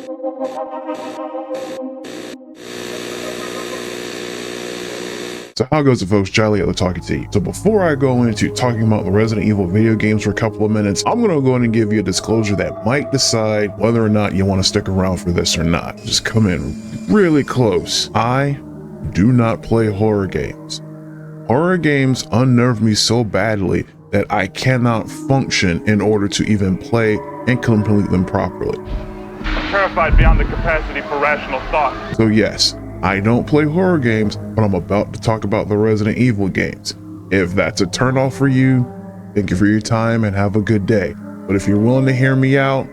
So how goes it, folks? Jolly Yellow talking to you. So before I go into talking about the Resident Evil video games for a couple of minutes, I'm going to go in and give you a disclosure that might decide whether or not you want to stick around for this or not. Just come in really close. I do not play horror games. Horror games unnerve me so badly that I cannot function in order to even play and complete them properly. I'm terrified beyond the capacity for rational thought. So yes, I don't play horror games, but I'm about to talk about the Resident Evil games. If that's a turnoff for you, thank you for your time and have a good day. But if you're willing to hear me out,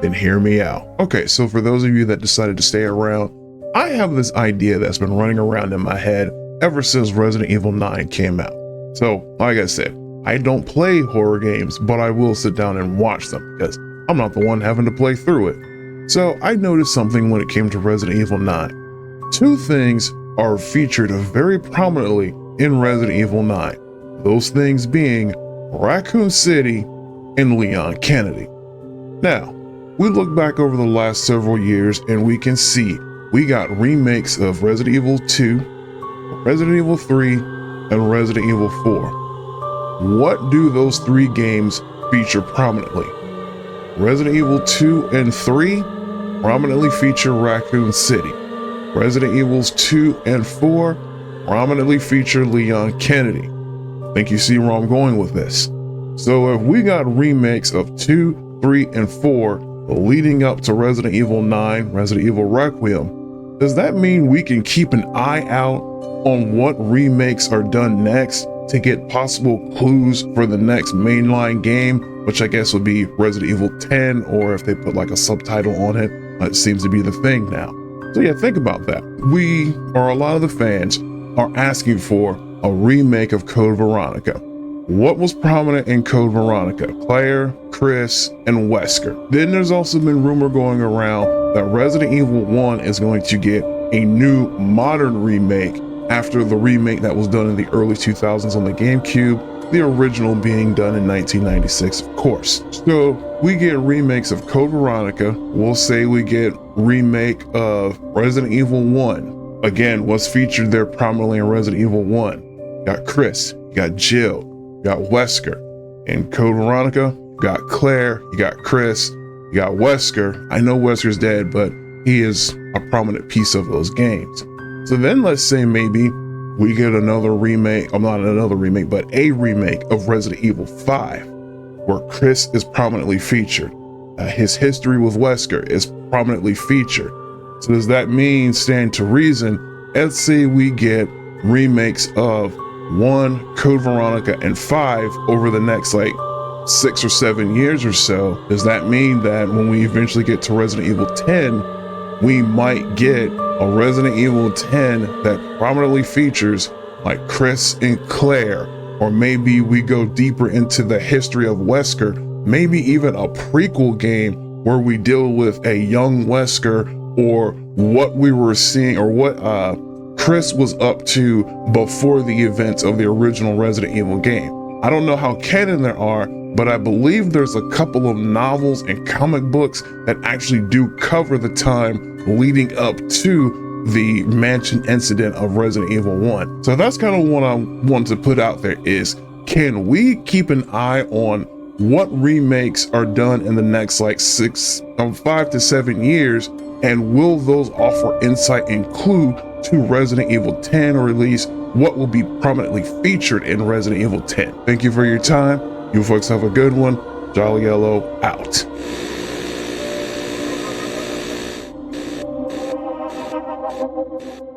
then hear me out. Okay, so for those of you that decided to stay around, I have this idea that's been running around in my head ever since Resident Evil 9 came out. So, like I said, I don't play horror games, but I will sit down and watch them because I'm not the one having to play through it. So I noticed something when it came to Resident Evil 9. Two things are featured very prominently in Resident Evil 9. Those things being Raccoon City and Leon Kennedy. Now, we look back over the last several years and we can see we got remakes of Resident Evil 2, Resident Evil 3, and Resident Evil 4. What do those three games feature prominently? Resident Evil 2 and 3 prominently feature Raccoon City. Resident Evils 2 and 4 prominently feature Leon Kennedy. I think you see where I'm going with this. So if we got remakes of 2, 3, and 4 leading up to Resident Evil 9, Resident Evil Requiem, does that mean we can keep an eye out on what remakes are done next to get possible clues for the next mainline game, which I guess would be Resident Evil 10, or if they put like a subtitle on it, it seems to be the thing now. So yeah, think about that. We, or a lot of the fans, are asking for a remake of Code Veronica. What was prominent in Code Veronica? Claire, Chris, and Wesker. Then there's also been rumor going around that Resident Evil 1 is going to get a new modern remake after the remake that was done in the early 2000s on the GameCube, the original being done in 1996, of course. So we get remakes of Code Veronica. We'll say we get remake of Resident Evil 1. Again, what's featured there prominently in Resident Evil 1. You got Chris, you got Jill, you got Wesker. In Code Veronica, you got Claire, you got Chris, you got Wesker. I know Wesker's dead, but he is a prominent piece of those games. So then let's say maybe we get another remake, not another remake, but a remake of Resident Evil 5, where Chris is prominently featured. His history with Wesker is prominently featured. So does that mean, stand to reason, let's say we get remakes of 1, Code Veronica, and 5 over the next like 6 or 7 years or so, does that mean that when we eventually get to Resident Evil 10, we might get a Resident Evil 10 that prominently features like Chris and Claire, or maybe we go deeper into the history of Wesker, maybe even a prequel game where we deal with a young Wesker, or what we were seeing, or what Chris was up to before the events of the original Resident Evil game. I don't know how canon there are, but I believe there's a couple of novels and comic books that actually do cover the time leading up to the mansion incident of Resident Evil 1. So that's kind of what I want to put out there is, can we keep an eye on what remakes are done in the next like 5 to 7 years, and will those offer insight and clue to Resident Evil 10, or at least what will be prominently featured in Resident Evil 10. Thank you for your time. You folks have a good one. Jolly Yellow out. Thank you.